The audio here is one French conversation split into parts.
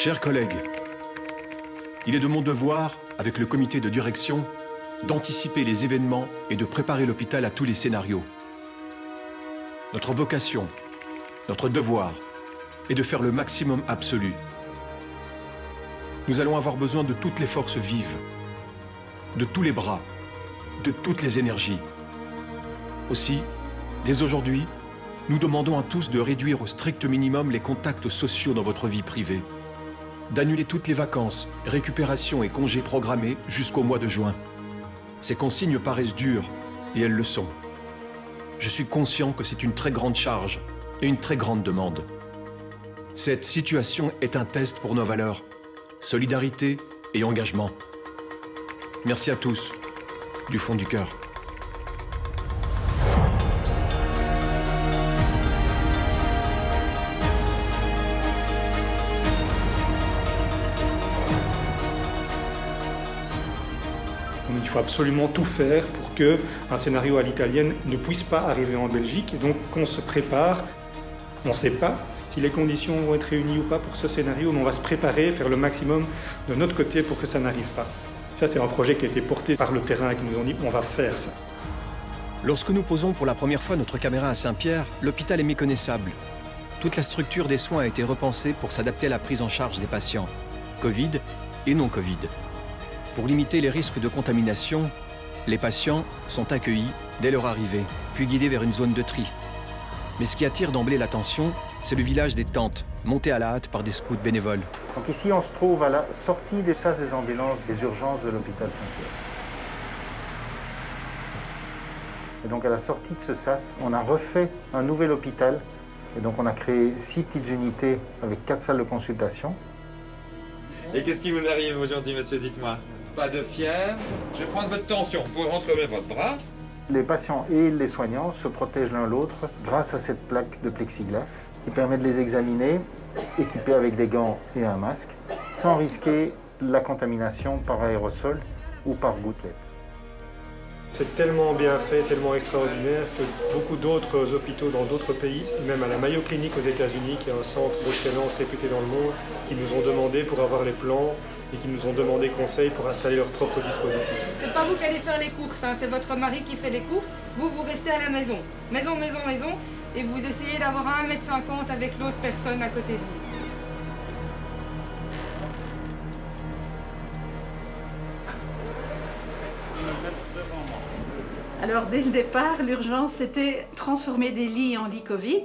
Chers collègues, il est de mon devoir, avec le comité de direction, d'anticiper les événements et de préparer l'hôpital à tous les scénarios. Notre vocation, notre devoir, est de faire le maximum absolu. Nous allons avoir besoin de toutes les forces vives, de tous les bras, de toutes les énergies. Aussi, dès aujourd'hui, nous demandons à tous de réduire au strict minimum les contacts sociaux dans votre vie privée, d'annuler toutes les vacances, récupérations et congés programmés jusqu'au mois de juin. Ces consignes paraissent dures, et elles le sont. Je suis conscient que c'est une très grande charge et une très grande demande. Cette situation est un test pour nos valeurs, solidarité et engagement. Merci à tous, du fond du cœur. Il faut absolument tout faire pour qu'un scénario à l'italienne ne puisse pas arriver en Belgique et donc qu'on se prépare. On ne sait pas si les conditions vont être réunies ou pas pour ce scénario, mais on va se préparer, faire le maximum de notre côté pour que ça n'arrive pas. Ça, c'est un projet qui a été porté par le terrain et qui nous ont dit on va faire ça. Lorsque nous posons pour la première fois notre caméra à Saint-Pierre, l'hôpital est méconnaissable. Toute la structure des soins a été repensée pour s'adapter à la prise en charge des patients, Covid et non Covid. Pour limiter les risques de contamination, les patients sont accueillis dès leur arrivée, puis guidés vers une zone de tri. Mais ce qui attire d'emblée l'attention, c'est le village des tentes, monté à la hâte par des scouts bénévoles. Donc ici, on se trouve à la sortie des sas des ambulances, des urgences de l'hôpital Saint-Pierre. Et donc à la sortie de ce sas, on a refait un nouvel hôpital. Et donc on a créé 6 petites unités avec 4 salles de consultation. Et qu'est-ce qui vous arrive aujourd'hui, monsieur, dites-moi? Pas de fièvre. Je vais prendre votre tension. Vous pouvez rentrer votre bras. Les patients et les soignants se protègent l'un l'autre grâce à cette plaque de plexiglas qui permet de les examiner, équipés avec des gants et un masque, sans risquer la contamination par aérosol ou par gouttelette. C'est tellement bien fait, tellement extraordinaire que beaucoup d'autres hôpitaux dans d'autres pays, même à la Mayo Clinic aux États-Unis, qui est un centre d'excellence réputé dans le monde, qui nous ont demandé pour avoir les plans et qui nous ont demandé conseil pour installer leur propre dispositif. C'est pas vous qui allez faire les courses, hein, c'est votre mari qui fait les courses. Vous restez à la maison. Maison, et vous essayez d'avoir 1,50 m avec l'autre personne à côté de vous. Alors dès le départ, l'urgence c'était transformer des lits en lits Covid,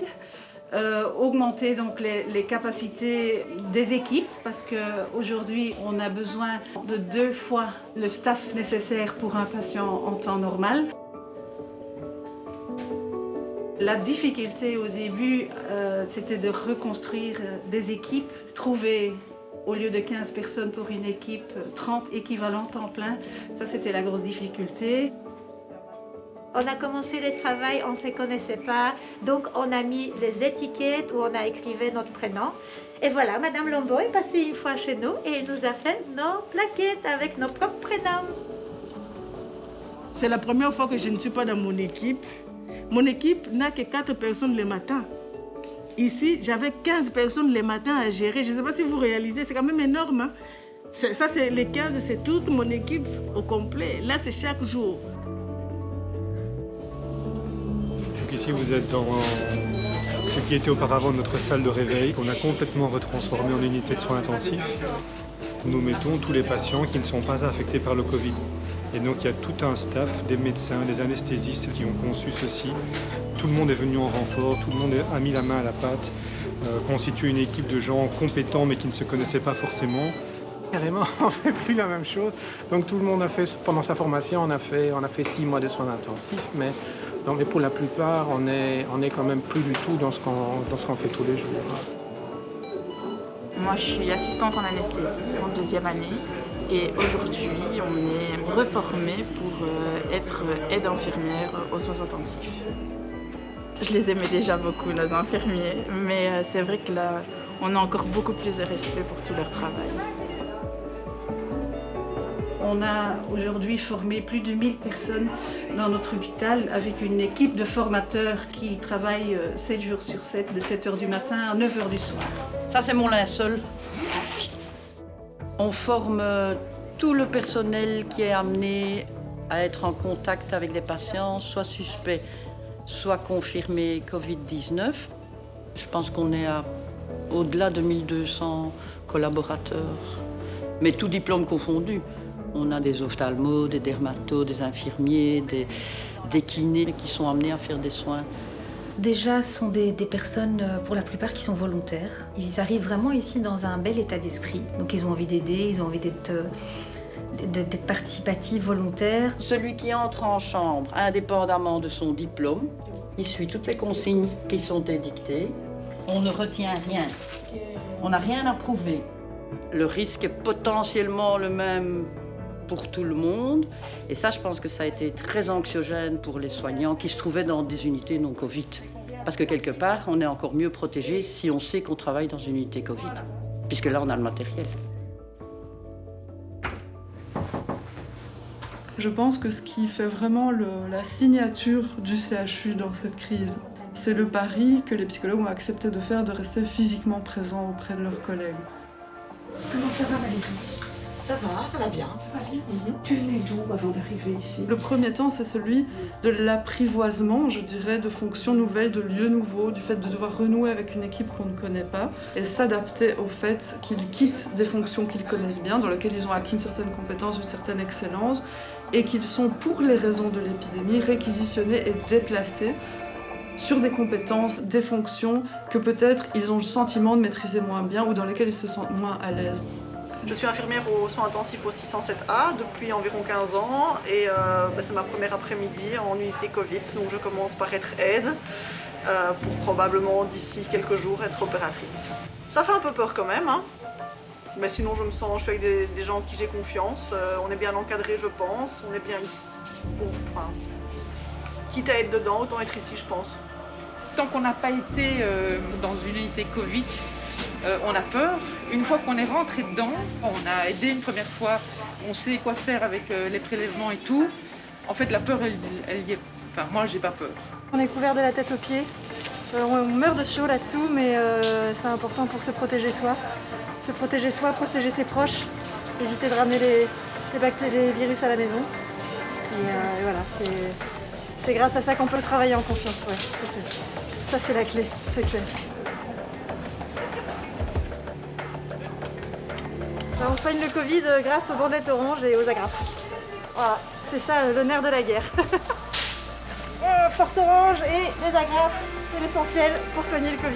augmenter donc les capacités des équipes parce qu'aujourd'hui on a besoin de 2 fois le staff nécessaire pour un patient en temps normal. La difficulté au début c'était de reconstruire des équipes, trouver au lieu de 15 personnes pour une équipe, 30 équivalents temps plein, ça c'était la grosse difficulté. On a commencé le travail, on ne se connaissait pas, donc on a mis des étiquettes où on a écrit notre prénom. Et voilà, Madame Lombo est passée une fois chez nous et nous a fait nos plaquettes avec nos propres prénoms. C'est la première fois que je ne suis pas dans mon équipe. Mon équipe n'a que 4 personnes le matin. Ici, j'avais 15 personnes le matin à gérer. Je ne sais pas si vous réalisez, c'est quand même énorme. Hein? Ça, c'est les 15, c'est toute mon équipe au complet. Là, c'est chaque jour. Ici, vous êtes dans ce qui était auparavant notre salle de réveil, qu'on a complètement retransformée en unité de soins intensifs. Nous mettons tous les patients qui ne sont pas affectés par le Covid. Et donc, il y a tout un staff, des médecins, des anesthésistes qui ont conçu ceci. Tout le monde est venu en renfort, tout le monde a mis la main à la pâte, constitué une équipe de gens compétents mais qui ne se connaissaient pas forcément. Carrément, on ne fait plus la même chose. Donc, tout le monde a fait, pendant sa formation, on a fait 6 mois de soins intensifs, mais pour la plupart, on est quand même plus du tout dans ce qu'on fait tous les jours. Moi, je suis assistante en anesthésie en 2e année et aujourd'hui, on est reformé pour être aide infirmière aux soins intensifs. Je les aimais déjà beaucoup, nos infirmiers, mais c'est vrai que là, on a encore beaucoup plus de respect pour tout leur travail. On a aujourd'hui formé plus de 1000 personnes dans notre hôpital avec une équipe de formateurs qui travaillent 7 jours sur 7, de 7 h du matin à 9 h du soir. Ça, c'est mon linceul. On forme tout le personnel qui est amené à être en contact avec des patients, soit suspects, soit confirmés Covid-19. Je pense qu'on est à au-delà de 1200 collaborateurs, mais tout diplôme confondu. On a des ophtalmos, des dermatos, des infirmiers, des kinés qui sont amenés à faire des soins. Déjà, ce sont des personnes, pour la plupart, qui sont volontaires. Ils arrivent vraiment ici dans un bel état d'esprit. Donc ils ont envie d'aider, ils ont envie d'être participatifs, volontaires. Celui qui entre en chambre, indépendamment de son diplôme, il suit toutes les consignes qui sont édictées. On ne retient rien. On n'a rien à prouver. Le risque est potentiellement le même pour tout le monde. Et ça, je pense que ça a été très anxiogène pour les soignants qui se trouvaient dans des unités non Covid. Parce que quelque part, on est encore mieux protégé si on sait qu'on travaille dans une unité Covid. Puisque là, on a le matériel. Je pense que ce qui fait vraiment la signature du CHU dans cette crise, c'est le pari que les psychologues ont accepté de faire, de rester physiquement présents auprès de leurs collègues. Comment ça va, Valérie? Ça va bien. Ça va bien. Tu venais d'où avant d'arriver ici? Le premier temps, c'est celui de l'apprivoisement, je dirais, de fonctions nouvelles, de lieux nouveaux, du fait de devoir renouer avec une équipe qu'on ne connaît pas et s'adapter au fait qu'ils quittent des fonctions qu'ils connaissent bien, dans lesquelles ils ont acquis une certaine compétence, une certaine excellence, et qu'ils sont, pour les raisons de l'épidémie, réquisitionnés et déplacés sur des compétences, des fonctions que peut-être ils ont le sentiment de maîtriser moins bien ou dans lesquelles ils se sentent moins à l'aise. Je suis infirmière aux soins intensifs au 607A depuis environ 15 ans et c'est ma première après-midi en unité Covid, donc je commence par être aide pour probablement d'ici quelques jours être opératrice. Ça fait un peu peur quand même, hein, mais sinon je suis avec des gens en qui j'ai confiance, on est bien encadré je pense, on est bien ici. Bon, enfin, quitte à être dedans, autant être ici je pense. Tant qu'on n'a pas été dans une unité Covid, on a peur. Une fois qu'on est rentré dedans, on a aidé une première fois, on sait quoi faire avec les prélèvements et tout. En fait, la peur, elle y est. Enfin, moi, j'ai pas peur. On est couvert de la tête aux pieds. On meurt de chaud là-dessous, mais c'est important pour se protéger soi. Se protéger soi, protéger ses proches, éviter de ramener les bactéries, les virus à la maison. Et voilà, c'est grâce à ça qu'on peut travailler en confiance. Ouais, ça, c'est la clé, c'est clair. On soigne le Covid grâce aux bandelettes oranges et aux agrafes. Voilà, c'est ça le nerf de la guerre. Force orange et les agrafes, c'est l'essentiel pour soigner le Covid.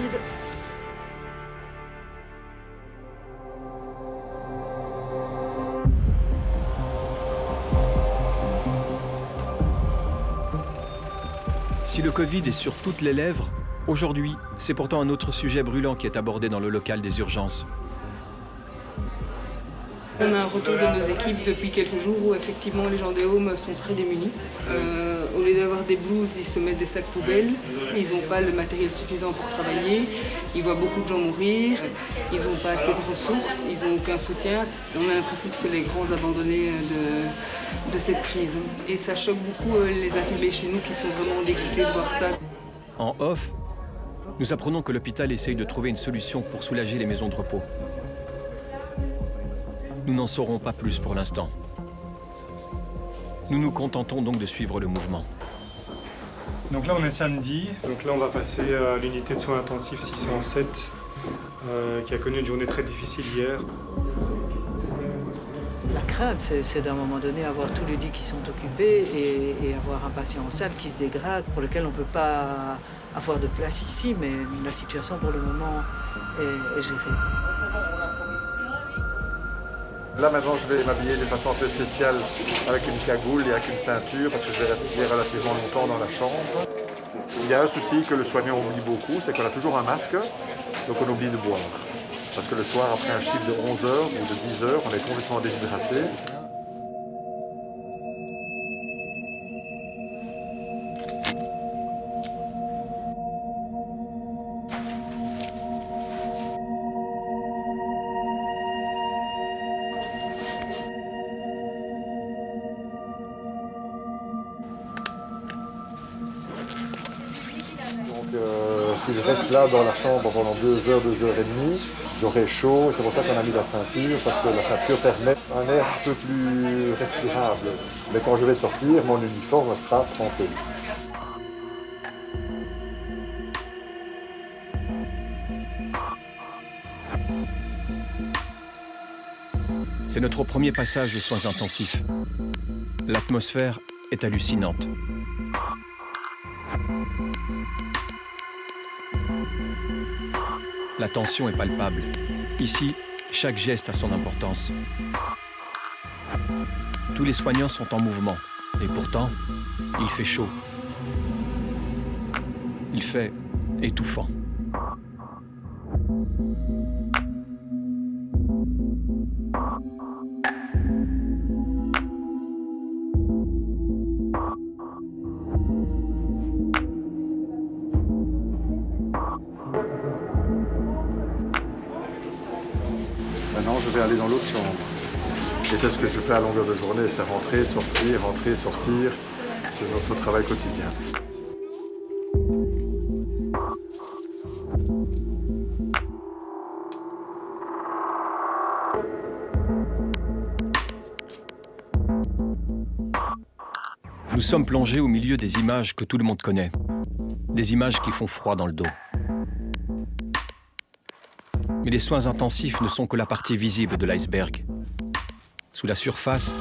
Si le Covid est sur toutes les lèvres, aujourd'hui, c'est pourtant un autre sujet brûlant qui est abordé dans le local des urgences. On a un retour de nos équipes depuis quelques jours où effectivement les gens des Home sont très démunis. Au lieu d'avoir des blouses, ils se mettent des sacs poubelles. Ils n'ont pas le matériel suffisant pour travailler. Ils voient beaucoup de gens mourir. Ils n'ont pas assez de ressources. Ils n'ont aucun soutien. On a l'impression que c'est les grands abandonnés de cette crise. Et ça choque beaucoup les infirmiers chez nous qui sont vraiment dégoûtés de voir ça. En off, nous apprenons que l'hôpital essaye de trouver une solution pour soulager les maisons de repos. Nous n'en saurons pas plus pour l'instant. Nous nous contentons donc de suivre le mouvement. Donc là, on est samedi. Donc là, on va passer à l'unité de soins intensifs 607, qui a connu une journée très difficile hier. La crainte, c'est d'un moment donné avoir tous les lits qui sont occupés et avoir un patient en salle qui se dégrade, pour lequel on ne peut pas avoir de place ici, mais la situation pour le moment est gérée. Là maintenant je vais m'habiller de façon un peu spéciale avec une cagoule et avec une ceinture parce que je vais rester relativement longtemps dans la chambre. Il y a un souci que le soignant oublie beaucoup, c'est qu'on a toujours un masque, donc on oublie de boire. Parce que le soir, après un chiffre de 11 heures ou de 10 heures, on est complètement déshydraté. Si je reste là dans la chambre pendant 2 heures, 2 heures et demie, J'aurai chaud, c'est pour ça qu'on a mis la ceinture, parce que la ceinture permet un air un peu plus respirable. Mais quand je vais sortir, mon uniforme sera trempé. C'est notre premier passage aux soins intensifs. L'atmosphère est hallucinante. La tension est palpable. Ici, chaque geste a son importance. Tous les soignants sont en mouvement. Et pourtant, il fait chaud. Il fait étouffant. Maintenant, je vais aller dans l'autre chambre. Et c'est ce que je fais à longueur de journée, c'est rentrer, sortir. C'est notre travail quotidien. Nous sommes plongés au milieu des images que tout le monde connaît. Des images qui font froid dans le dos. Mais les soins intensifs ne sont que la partie visible de l'iceberg. Sous la surface,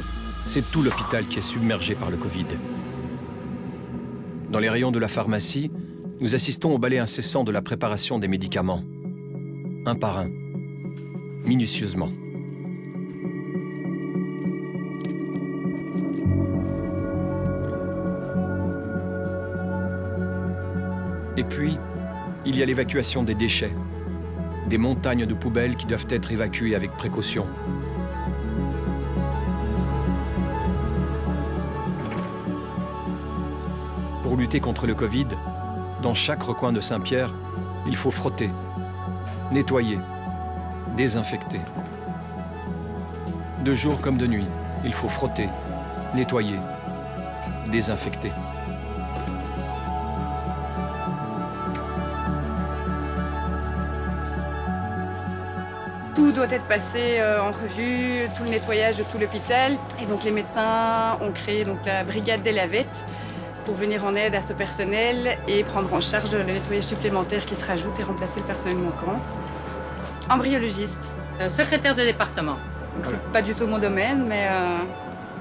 c'est tout l'hôpital qui est submergé par le Covid. Dans les rayons de la pharmacie, nous assistons au balai incessant de la préparation des médicaments. Un par un, minutieusement. Et puis, il y a l'évacuation des déchets. Des montagnes de poubelles qui doivent être évacuées avec précaution. Pour lutter contre le Covid, dans chaque recoin de Saint-Pierre, il faut frotter, nettoyer, désinfecter. De jour comme de nuit, il faut frotter, nettoyer, désinfecter. Tout doit être passé en revue, tout le nettoyage de tout l'hôpital. Et donc les médecins ont créé donc la brigade des lavettes pour venir en aide à ce personnel et prendre en charge le nettoyage supplémentaire qui se rajoute et remplacer le personnel manquant. Embryologiste. Secrétaire de département. Donc c'est pas du tout mon domaine, mais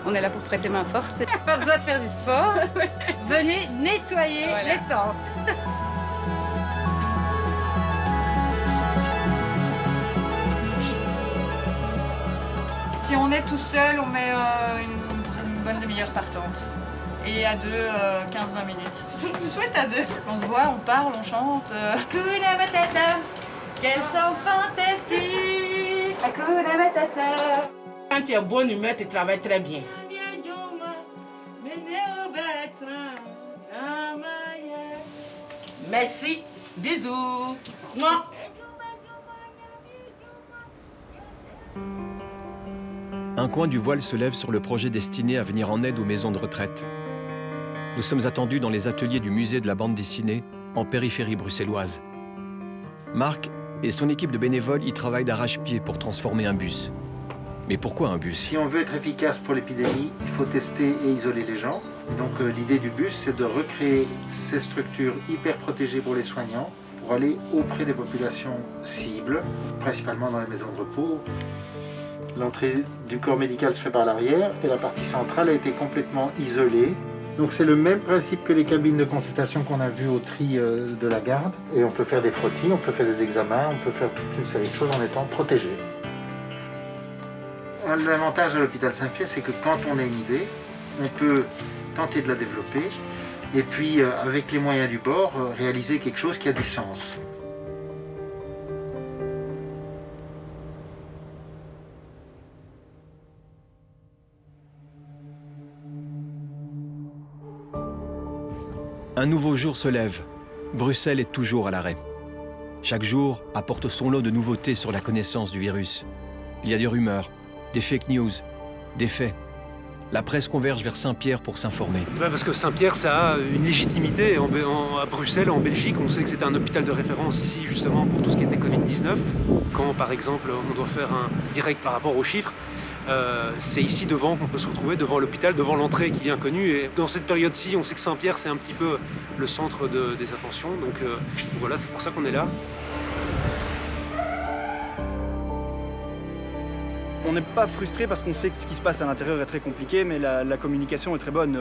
on est là pour prêter main forte. Pas besoin de faire du sport. Venez nettoyer les tentes. Si on est tout seul, on met une bonne demi-heure par tente. Et à deux, 15-20 minutes. Chouette à deux. On se voit, on parle, on chante. Hakuna Matata, quel chant fantastique. Hakuna Matata. Quand tu es bonne humeur, tu travailles très bien. Merci, bisous. Moi. Un coin du voile se lève sur le projet destiné à venir en aide aux maisons de retraite. Nous sommes attendus dans les ateliers du musée de la bande dessinée, en périphérie bruxelloise. Marc et son équipe de bénévoles y travaillent d'arrache-pied pour transformer un bus. Mais pourquoi un bus? Si on veut être efficace pour l'épidémie, il faut tester et isoler les gens. Donc l'idée du bus, c'est de recréer ces structures hyper protégées pour les soignants, pour aller auprès des populations cibles, principalement dans les maisons de repos. L'entrée du corps médical se fait par l'arrière et la partie centrale a été complètement isolée. Donc c'est le même principe que les cabines de consultation qu'on a vues au tri de la garde. Et on peut faire des frottis, on peut faire des examens, on peut faire toute une série de choses en étant protégé. L'avantage à l'hôpital Saint-Pierre, c'est que quand on a une idée, on peut tenter de la développer et puis avec les moyens du bord, réaliser quelque chose qui a du sens. Un nouveau jour se lève. Bruxelles est toujours à l'arrêt. Chaque jour apporte son lot de nouveautés sur la connaissance du virus. Il y a des rumeurs, des fake news, des faits, la presse converge vers Saint-Pierre pour s'informer. Parce que Saint-Pierre, ça a une légitimité. À Bruxelles, en Belgique, on sait que c'était un hôpital de référence ici, justement, pour tout ce qui était Covid-19. Quand, par exemple, on doit faire un direct par rapport aux chiffres, c'est ici devant qu'on peut se retrouver, devant l'hôpital, devant l'entrée qui est bien connue. Et dans cette période-ci, on sait que Saint-Pierre, c'est un petit peu le centre des attentions. Donc voilà, c'est pour ça qu'on est là. On n'est pas frustré parce qu'on sait que ce qui se passe à l'intérieur est très compliqué, mais la communication est très bonne.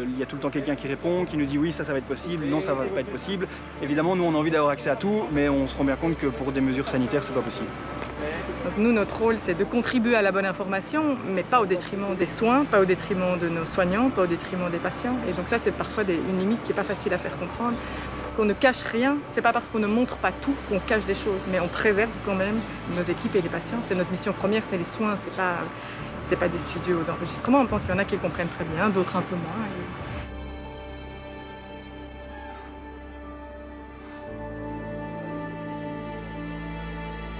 Il y a tout le temps quelqu'un qui répond, qui nous dit oui, ça va être possible, non, ça va pas être possible. Évidemment, nous, on a envie d'avoir accès à tout, mais on se rend bien compte que pour des mesures sanitaires, c'est pas possible. Donc nous, notre rôle, c'est de contribuer à la bonne information, mais pas au détriment des soins, pas au détriment de nos soignants, pas au détriment des patients. Et donc ça, c'est parfois une limite qui n'est pas facile à faire comprendre. Qu'on ne cache rien, c'est pas parce qu'on ne montre pas tout qu'on cache des choses, mais on préserve quand même nos équipes et les patients. C'est notre mission première, c'est les soins, c'est pas des studios d'enregistrement. On pense qu'il y en a qui le comprennent très bien, d'autres un peu moins.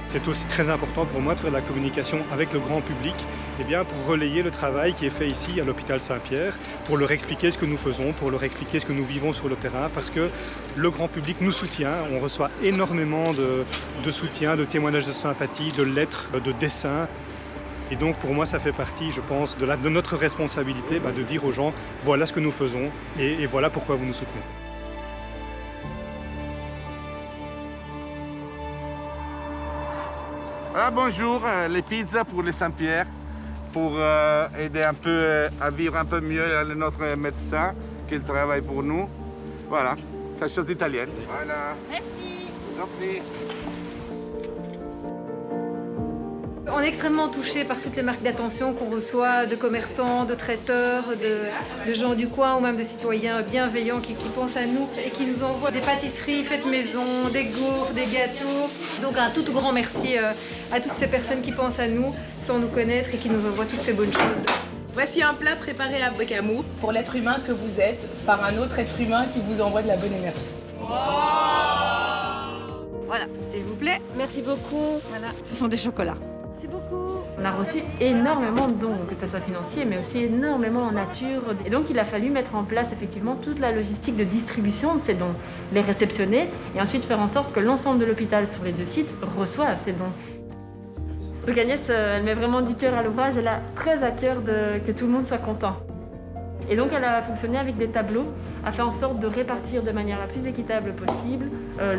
C'est aussi très important pour moi de faire de la communication avec le grand public pour relayer le travail qui est fait ici à l'hôpital Saint-Pierre, pour leur expliquer ce que nous faisons, pour leur expliquer ce que nous vivons sur le terrain, parce que le grand public nous soutient. On reçoit énormément de soutien, de témoignages de sympathie, de lettres, de dessins. Et donc pour moi, ça fait partie, je pense, de notre responsabilité de dire aux gens voilà ce que nous faisons et voilà pourquoi vous nous soutenez. Ah, bonjour, les pizzas pour les Saint-Pierre, pour aider un peu à vivre un peu mieux notre médecin qui travaille pour nous. Voilà, quelque chose d'italien. Voilà. Merci. Je vous en prie. On est extrêmement touchés par toutes les marques d'attention qu'on reçoit de commerçants, de traiteurs, de gens du coin ou même de citoyens bienveillants qui pensent à nous et qui nous envoient des pâtisseries faites maison, des gaufres, des gâteaux. Donc un tout grand merci à toutes ces personnes qui pensent à nous sans nous connaître et qui nous envoient toutes ces bonnes choses. Voici un plat préparé avec amour pour l'être humain que vous êtes par un autre être humain qui vous envoie de la bonne énergie. Voilà, s'il vous plaît. Merci beaucoup. Voilà, ce sont des chocolats. Merci beaucoup. On a reçu énormément de dons, que ce soit financier, mais aussi énormément en nature. Et donc, il a fallu mettre en place effectivement toute la logistique de distribution de ces dons, les réceptionner et ensuite faire en sorte que l'ensemble de l'hôpital sur les 2 sites reçoive ces dons. Donc Agnès, elle met vraiment du cœur à l'ouvrage. Elle a très à cœur que tout le monde soit content. Et donc, elle a fonctionné avec des tableaux, a fait en sorte de répartir de manière la plus équitable possible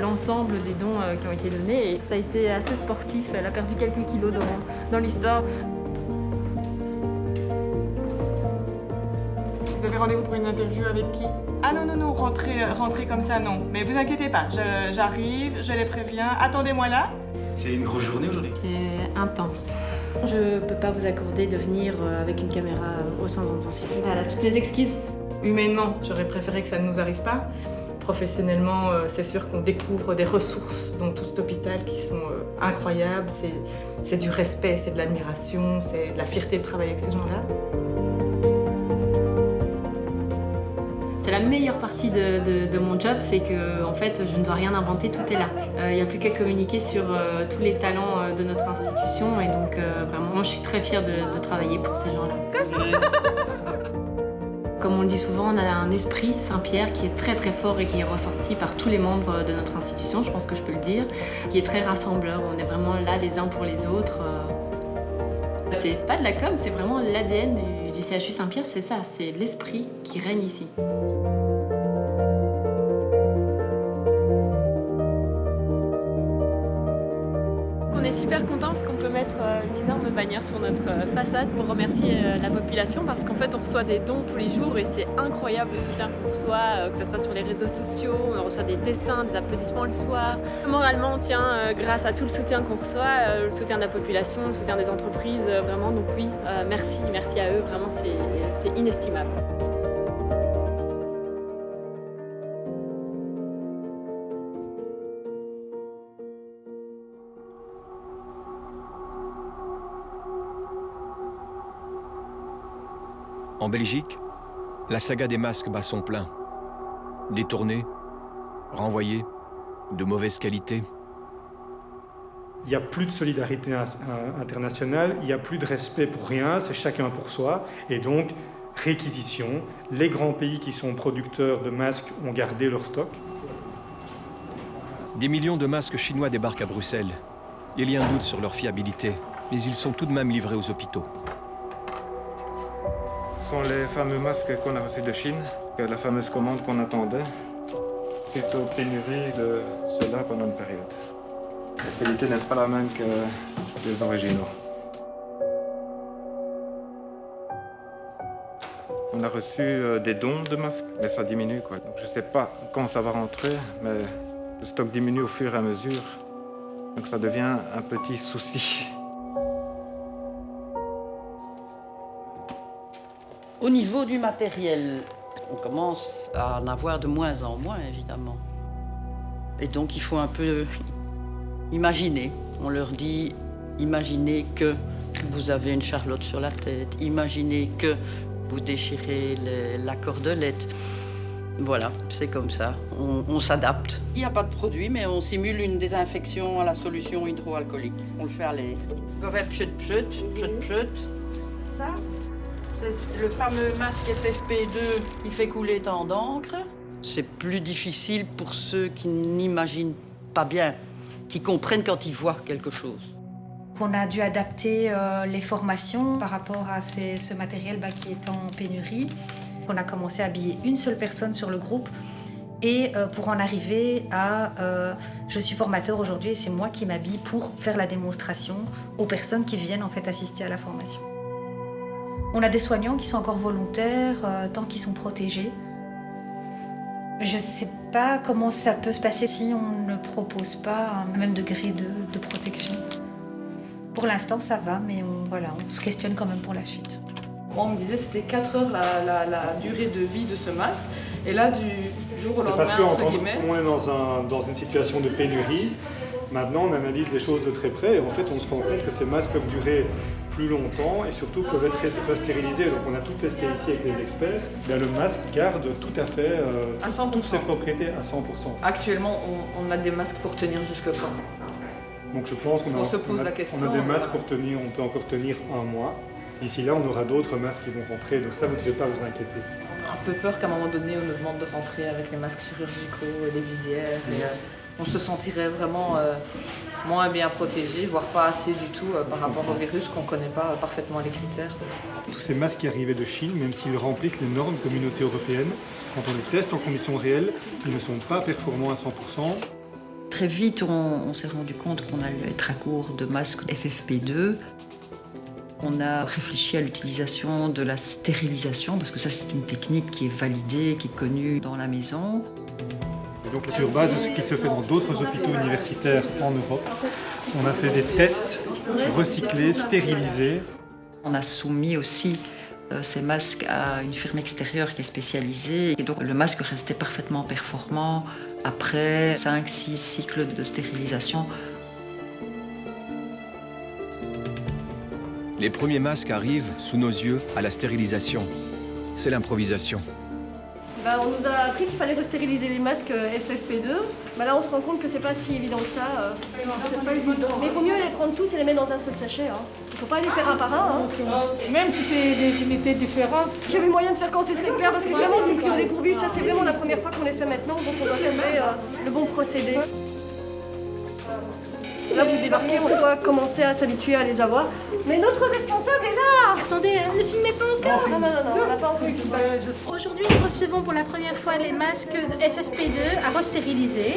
l'ensemble des dons qui ont été donnés. Et ça a été assez sportif, elle a perdu quelques kilos dans l'histoire. Vous avez rendez-vous pour une interview avec qui? Ah non, rentrez comme ça, non. Mais vous inquiétez pas, j'arrive, je les préviens. Attendez-moi là. C'est une grosse journée aujourd'hui? C'est intense. Je ne peux pas vous accorder de venir avec une caméra au centre intensif. Voilà, toutes les excuses. Humainement, j'aurais préféré que ça ne nous arrive pas. Professionnellement, c'est sûr qu'on découvre des ressources dans tout cet hôpital qui sont incroyables. C'est du respect, c'est de l'admiration, c'est de la fierté de travailler avec ces gens-là. C'est la meilleure partie de mon job, c'est que en fait, je ne dois rien inventer, tout est là. Il n'y a plus qu'à communiquer sur tous les talents de notre institution et donc vraiment, moi, je suis très fière de travailler pour ces gens-là. Comme on le dit souvent, on a un esprit Saint-Pierre qui est très très fort et qui est ressorti par tous les membres de notre institution, je pense que je peux le dire, qui est très rassembleur. On est vraiment là les uns pour les autres. C'est pas de la com, c'est vraiment l'ADN du CHU Saint-Pierre, c'est ça, c'est l'esprit qui règne ici. On est super contents parce qu'on peut mettre une énorme bannière sur notre façade pour remercier la population parce qu'en fait on reçoit des dons tous les jours et c'est incroyable le soutien qu'on reçoit, que ce soit sur les réseaux sociaux, on reçoit des dessins, des applaudissements le soir. Moralement on tient grâce à tout le soutien qu'on reçoit, le soutien de la population, le soutien des entreprises, vraiment donc oui, merci à eux, vraiment c'est inestimable. En Belgique, la saga des masques bat son plein. Détournés, renvoyés, de mauvaise qualité. Il n'y a plus de solidarité internationale, il n'y a plus de respect pour rien, c'est chacun pour soi. Et donc, réquisition. Les grands pays qui sont producteurs de masques ont gardé leur stock. Des millions de masques chinois débarquent à Bruxelles. Il y a un doute sur leur fiabilité, mais ils sont tout de même livrés aux hôpitaux. Ce sont les fameux masques qu'on a reçus de Chine, la fameuse commande qu'on attendait. C'est aux pénuries de cela pendant une période. La qualité n'est pas la même que les originaux. On a reçu des dons de masques, mais ça diminue, quoi. Donc, je ne sais pas quand ça va rentrer, mais le stock diminue au fur et à mesure. Donc ça devient un petit souci. Au niveau du matériel, on commence à en avoir de moins en moins, évidemment. Et donc il faut un peu imaginer. On leur dit, imaginez que vous avez une charlotte sur la tête, imaginez que vous déchirez la cordelette. Voilà, c'est comme ça. On s'adapte. Il n'y a pas de produit, mais on simule une désinfection à la solution hydroalcoolique. On le fait à l'air. On fait pchut. Ça, c'est le fameux masque FFP2 qui fait couler tant d'encre. C'est plus difficile pour ceux qui n'imaginent pas bien, qui comprennent quand ils voient quelque chose. On a dû adapter les formations par rapport à ce matériel qui est en pénurie. On a commencé à habiller une seule personne sur le groupe et pour en arriver à je suis formateur aujourd'hui et c'est moi qui m'habille pour faire la démonstration aux personnes qui viennent en fait assister à la formation. On a des soignants qui sont encore volontaires tant qu'ils sont protégés. Je ne sais pas comment ça peut se passer si on ne propose pas un même degré de protection. Pour l'instant ça va mais on se questionne quand même pour la suite. On me disait que c'était 4 heures la durée de vie de ce masque. Et là, du jour au lendemain, parce entre guillemets... on est dans une situation de pénurie. Maintenant, on analyse des choses de très près. Et en fait, on se rend compte que ces masques peuvent durer plus longtemps et surtout peuvent être restérilisés. Donc on a tout testé ici avec les experts. Bien, le masque garde tout à fait toutes ses propriétés à 100%. Actuellement, on a des masques pour tenir jusque quand? Donc je pense qu'on se pose la question. On a des masques pour tenir, on peut encore tenir 1 mois. D'ici là, on aura d'autres masques qui vont rentrer, donc ça, vous ne devez pas vous inquiéter. On a un peu peur qu'à un moment donné, on nous demande de rentrer avec les masques chirurgicaux, des visières. Et, on se sentirait vraiment moins bien protégé, voire pas assez du tout par rapport au virus qu'on ne connaît pas parfaitement les critères. Tous ces masques qui arrivaient de Chine, même s'ils remplissent les normes communauté européennes, quand on les teste en conditions réelles, ils ne sont pas performants à 100%. Très vite, on s'est rendu compte qu'on allait être à court de masques FFP2. On a réfléchi à l'utilisation de la stérilisation, parce que ça, c'est une technique qui est validée, qui est connue dans la maison. Et donc, sur base de ce qui se fait dans d'autres hôpitaux universitaires en Europe, on a fait des tests recyclés, stérilisés. On a soumis aussi ces masques à une firme extérieure qui est spécialisée. Et donc, le masque restait parfaitement performant après 5-6 cycles de stérilisation. Les premiers masques arrivent sous nos yeux à la stérilisation. C'est l'improvisation. On nous a appris qu'il fallait restériliser les masques FFP2. Là, on se rend compte que c'est pas si évident que ça. C'est pas évident. Mais il vaut mieux les prendre tous et les mettre dans un seul sachet. Il ne faut pas les faire un par un. Même si c'est des unités différentes. S'il y avait moyen de faire quand c'est clair, parce que vraiment, c'est pris au dépourvu. Ça, c'est vraiment la première fois qu'on les fait maintenant. Donc, on doit trouver le bon procédé. Là, vous débarquez, on doit commencer à s'habituer à les avoir. Mais notre responsable est là! Attendez, ne filmez pas encore! Non, on n'a pas encore filmé. Aujourd'hui, nous recevons pour la première fois les masques FFP2 à restériliser.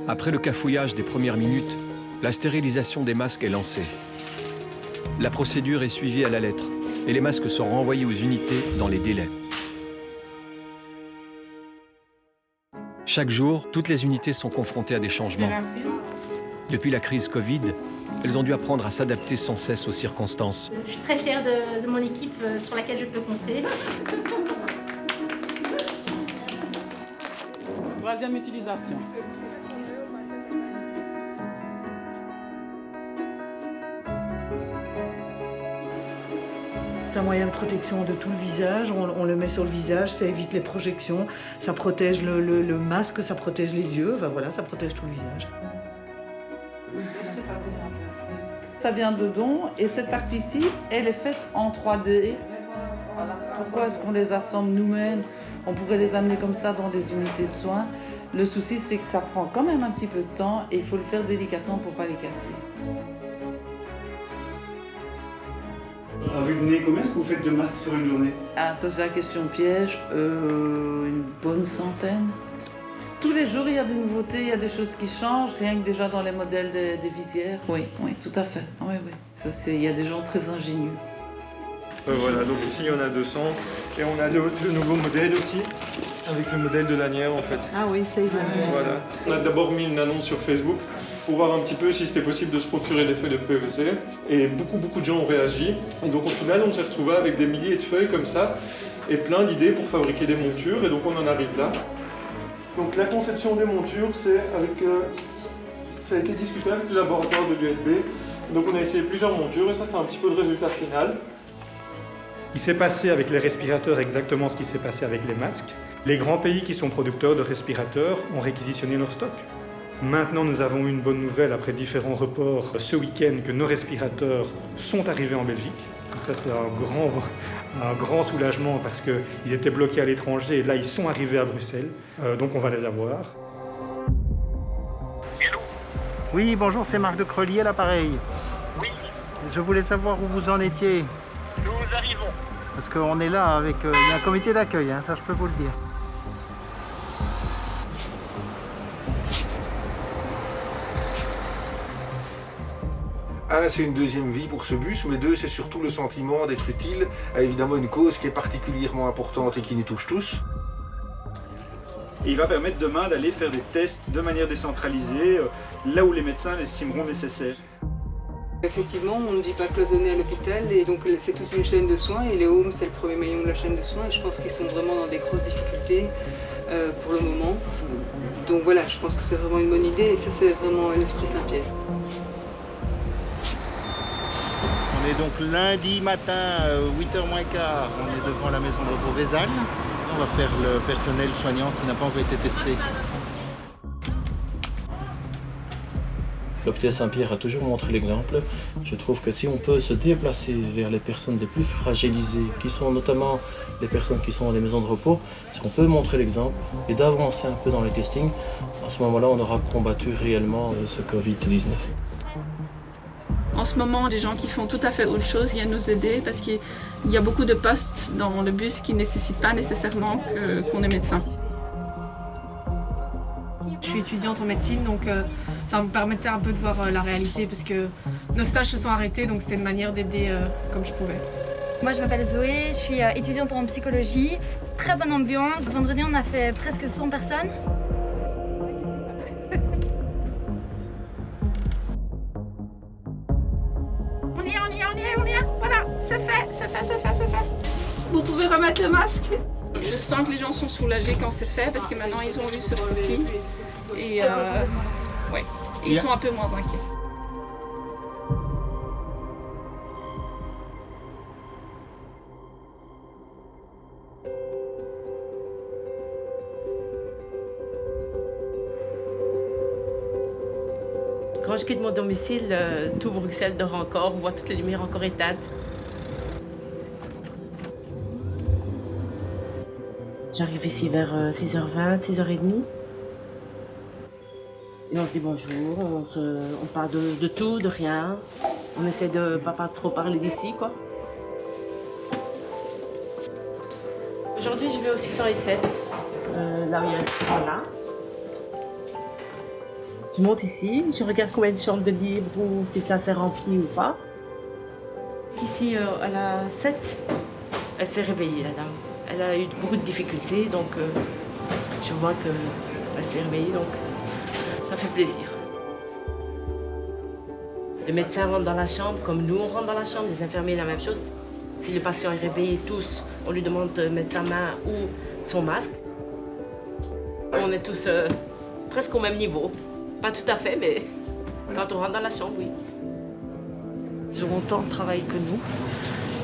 Après le cafouillage des premières minutes, la stérilisation des masques est lancée. La procédure est suivie à la lettre et les masques sont renvoyés aux unités dans les délais. Chaque jour, toutes les unités sont confrontées à des changements. Depuis la crise Covid, elles ont dû apprendre à s'adapter sans cesse aux circonstances. Je suis très fière de mon équipe sur laquelle je peux compter. Troisième utilisation. C'est un moyen de protection de tout le visage, on le met sur le visage, ça évite les projections, ça protège le masque, ça protège les yeux, enfin voilà, ça protège tout le visage. ça vient de don et cette partie-ci, elle est faite en 3D. Pourquoi est-ce qu'on les assemble nous-mêmes? On pourrait les amener comme ça dans des unités de soins. Le souci, c'est que ça prend quand même un petit peu de temps et il faut le faire délicatement pour ne pas les casser. À vue de nez, combien est-ce que vous faites de masques sur une journée? Ah, ça c'est la question piège. Une bonne centaine. Tous les jours, il y a des nouveautés, il y a des choses qui changent, rien que déjà dans les modèles des visières. Oui, tout à fait. Oui. Il y a des gens très ingénieux. Voilà, donc ici on a 200 et on a le nouveau modèle aussi, avec le modèle de lanière en fait. Ah oui, ça ils aiment bien. Voilà. On a d'abord mis une annonce sur Facebook pour voir un petit peu si c'était possible de se procurer des feuilles de PVC et beaucoup de gens ont réagi. Et donc au final on s'est retrouvé avec des milliers de feuilles comme ça et plein d'idées pour fabriquer des montures et donc on en arrive là. Donc la conception des montures, c'est ça a été discuté avec le laboratoire de l'ULB. Donc on a essayé plusieurs montures et ça c'est un petit peu le résultat final. Il s'est passé avec les respirateurs exactement ce qui s'est passé avec les masques. Les grands pays qui sont producteurs de respirateurs ont réquisitionné leur stock. Maintenant, nous avons une bonne nouvelle après différents reports ce week-end que nos respirateurs sont arrivés en Belgique. Ça, c'est un grand soulagement parce qu'ils étaient bloqués à l'étranger et là, ils sont arrivés à Bruxelles. Donc, on va les avoir. Oui, bonjour, c'est Marc de Crelier à l'appareil. Oui. Je voulais savoir où vous en étiez. Nous arrivons. Parce qu'on est là avec... il y a un comité d'accueil, hein, ça je peux vous le dire. Un, c'est une deuxième vie pour ce bus, mais deux, c'est surtout le sentiment d'être utile à évidemment une cause qui est particulièrement importante et qui nous touche tous. Et il va permettre demain d'aller faire des tests de manière décentralisée, là où les médecins l'estimeront nécessaire. Effectivement, on ne vit pas cloisonné à l'hôpital et donc c'est toute une chaîne de soins et les homes c'est le premier maillon de la chaîne de soins et je pense qu'ils sont vraiment dans des grosses difficultés pour le moment. Donc voilà, je pense que c'est vraiment une bonne idée et ça c'est vraiment l'esprit Saint-Pierre. On est donc lundi matin, 8h moins quart, on est devant la maison de repos Vézal. On va faire le personnel soignant qui n'a pas encore été testé. L'hôpital Saint-Pierre a toujours montré l'exemple. Je trouve que si on peut se déplacer vers les personnes les plus fragilisées, qui sont notamment les personnes qui sont dans les maisons de repos, si on peut montrer l'exemple et d'avancer un peu dans les testings, à ce moment-là, on aura combattu réellement ce Covid-19. En ce moment, des gens qui font tout à fait autre chose viennent nous aider parce qu'il y a beaucoup de postes dans le bus qui ne nécessitent pas nécessairement qu'on est médecin. Je suis étudiante en médecine, donc ça me permettait un peu de voir la réalité parce que nos stages se sont arrêtés, donc c'était une manière d'aider comme je pouvais. Moi je m'appelle Zoé, je suis étudiante en psychologie. Très bonne ambiance. Vendredi on a fait presque 100 personnes. On y est, voilà, c'est fait. Vous pouvez remettre le masque. Je sens que les gens sont soulagés quand c'est fait parce que maintenant ils ont vu ce petit et ils sont un peu moins inquiets. Quand je quitte mon domicile, tout Bruxelles dort encore, on voit toutes les lumières encore éteintes. J'arrive ici vers 6h20, 6h30. Et on se dit bonjour, on parle de tout, de rien. On essaie de pas trop parler d'ici, quoi. Aujourd'hui, je vais au 607, là où il y a un voilà. Je monte ici, je regarde combien de chambres de libre ou si ça s'est rempli ou pas. Ici, à la 7, elle s'est réveillée, la dame. Elle a eu beaucoup de difficultés, donc je vois qu'elle s'est réveillée, donc ça fait plaisir. Le médecin rentre dans la chambre, comme nous on rentre dans la chambre, les infirmiers la même chose. Si le patient est réveillé tous, on lui demande de mettre sa main ou son masque. On est tous presque au même niveau. Pas tout à fait, mais quand on rentre dans la chambre, oui. Ils ont autant de travail que nous,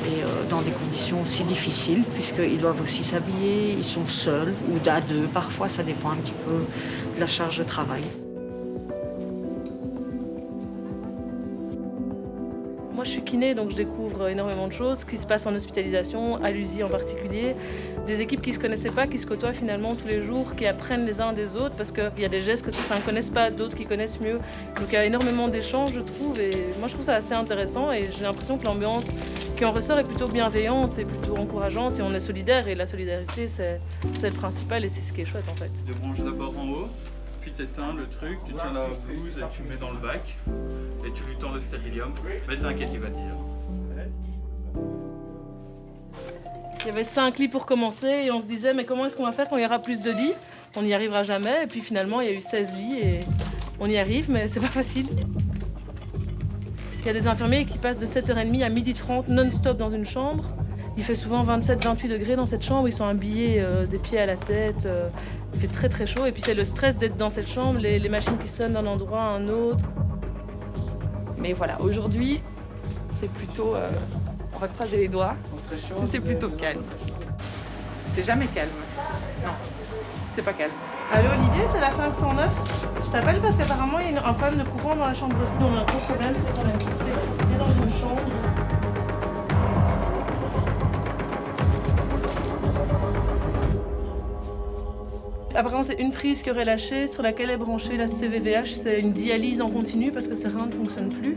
et dans des conditions aussi difficiles, puisqu'ils doivent aussi s'habiller, ils sont seuls, ou à deux, parfois, ça dépend un petit peu de la charge de travail. Moi, je suis kiné, donc je découvre énormément de choses, ce qui se passe en hospitalisation, à l'USI en particulier. Des équipes qui ne se connaissaient pas, qui se côtoient finalement tous les jours, qui apprennent les uns des autres, parce qu'il y a des gestes que certains ne connaissent pas, d'autres qui connaissent mieux. Donc il y a énormément d'échanges, je trouve, et moi je trouve ça assez intéressant, et j'ai l'impression que l'ambiance qui en ressort est plutôt bienveillante, et plutôt encourageante, et on est solidaires, et la solidarité, c'est le principal, et c'est ce qui est chouette en fait. Tu branches d'abord en haut, puis tu éteins le truc, tu tiens la blouse et tu mets dans le bac, et tu lui tends le stérilium. Mais t'inquiète, il va dire. Il y avait 5 lits pour commencer et on se disait mais comment est-ce qu'on va faire quand il y aura plus de lits? On n'y arrivera jamais et puis finalement il y a eu 16 lits et on y arrive mais c'est pas facile. Il y a des infirmiers qui passent de 7h30 à 12h30 non-stop dans une chambre. Il fait souvent 27-28 degrés dans cette chambre, ils sont habillés des pieds à la tête, il fait très très chaud et puis c'est le stress d'être dans cette chambre, les machines qui sonnent d'un endroit à un autre. Mais voilà, aujourd'hui c'est plutôt... on va croiser les doigts. C'est plutôt calme. C'est jamais calme. Non, c'est pas calme. Allô Olivier, c'est la 509. Je t'appelle parce qu'apparemment il y a un problème de courant dans la chambre aussi. On a un gros problème, c'est qu'on a une électricité dans une chambre. Apparemment c'est une prise qui aurait lâché sur laquelle est branchée la CVVH. C'est une dialyse en continu parce que ses reins ne fonctionnent plus.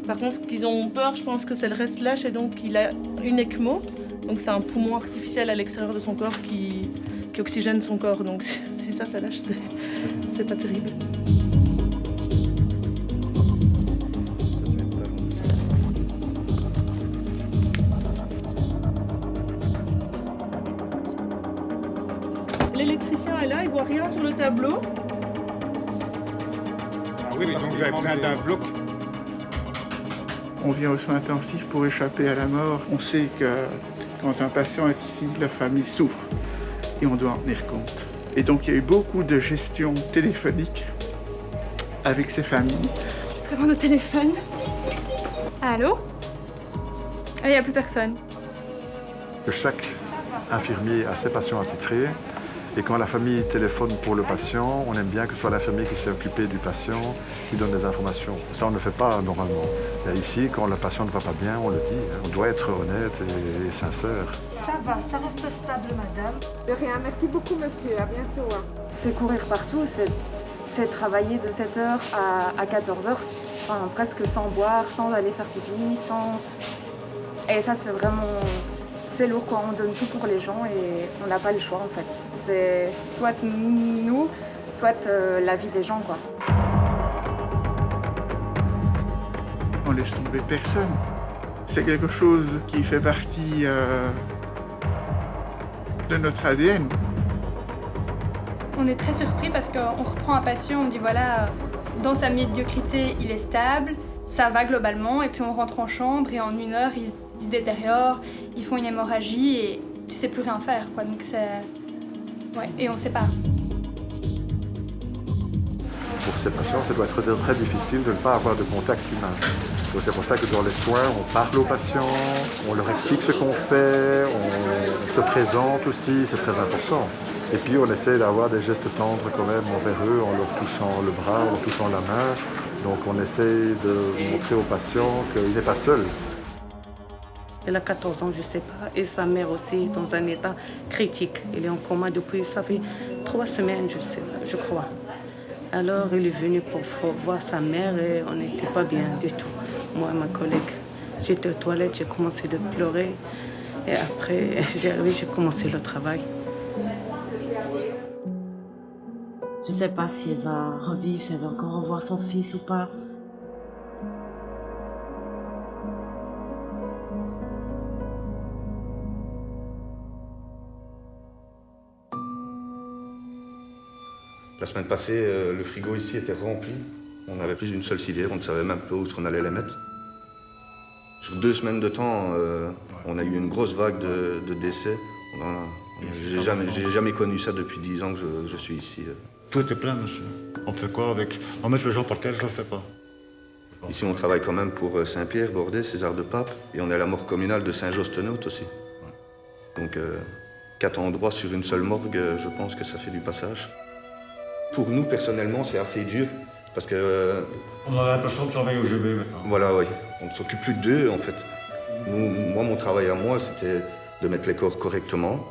Par contre, ce qu'ils ont peur, je pense que c'est le reste lâche et donc il a une ECMO. Donc c'est un poumon artificiel à l'extérieur de son corps qui oxygène son corps. Donc si ça lâche, c'est pas terrible. L'électricien est là, il voit rien sur le tableau. Ah oui, mais donc vous avez besoin d'un bloc. On vient aux soins intensifs pour échapper à la mort. On sait que quand un patient est ici, la famille souffre et on doit en tenir compte. Et donc il y a eu beaucoup de gestion téléphonique avec ces familles. Je serai prendre au téléphone. Allô? Il n'y a plus personne. Chaque infirmier a ses patients attitrés. Et quand la famille téléphone pour le patient, on aime bien que ce soit l'infirmier qui s'est occupé du patient, qui donne des informations. Ça, on ne le fait pas normalement. Et ici, quand le patient ne va pas bien, on le dit. On doit être honnête et sincère. Ça va, ça reste stable, madame. De rien, merci beaucoup, monsieur. À bientôt. C'est courir partout, c'est travailler de 7h à 14h, enfin, presque sans boire, sans aller faire pipi, sans... Et ça, c'est vraiment... C'est lourd, quoi. On donne tout pour les gens et on n'a pas le choix, en fait. C'est soit nous, soit la vie des gens, quoi. On laisse tomber personne. C'est quelque chose qui fait partie de notre ADN. On est très surpris parce qu'on reprend un patient, on dit voilà, dans sa médiocrité, il est stable, ça va globalement, et puis on rentre en chambre et en 1 heure, il se détériore, ils font une hémorragie et tu sais plus rien faire, quoi. Donc c'est... Ouais, et on sait pas. Pour ces patients, ça doit être très difficile de ne pas avoir de contact humain. Donc c'est pour ça que dans les soins, on parle aux patients, on leur explique ce qu'on fait, on se présente aussi, c'est très important. Et puis on essaie d'avoir des gestes tendres quand même envers eux, en leur touchant le bras, en leur touchant la main. Donc on essaie de montrer aux patients qu'il n'est pas seul. Elle a 14 ans, je ne sais pas, et sa mère aussi dans un état critique. Elle est en coma depuis, ça fait 3 semaines, je crois. Alors elle est venue pour voir sa mère et on n'était pas bien du tout. Moi et ma collègue, j'étais aux toilettes, j'ai commencé de pleurer et après j'ai commencé le travail. Je ne sais pas si elle va revivre, si elle va encore revoir son fils ou pas. La semaine passée, le frigo ici était rempli. On n'avait plus une seule civière, on ne savait même pas où on allait les mettre. Sur 2 semaines de temps, on a eu une grosse vague de décès. J'ai jamais connu ça depuis 10 ans que je suis ici. Tout est plein, monsieur. On fait quoi avec... On met le jour pour lequel je ne le fais pas. Ici, on travaille quand même pour Saint-Pierre, Bordet, César de Pape, et on est à la morgue communale de Saint-Josse-Tenoute aussi. Donc, 4 endroits sur une seule morgue, je pense que ça fait du passage. Pour nous, personnellement, c'est assez dur, parce que... On a l'impression de travailler au GB maintenant. Voilà, oui. On ne s'occupe plus d'eux, en fait. Moi, mon travail à moi, c'était de mettre les corps correctement,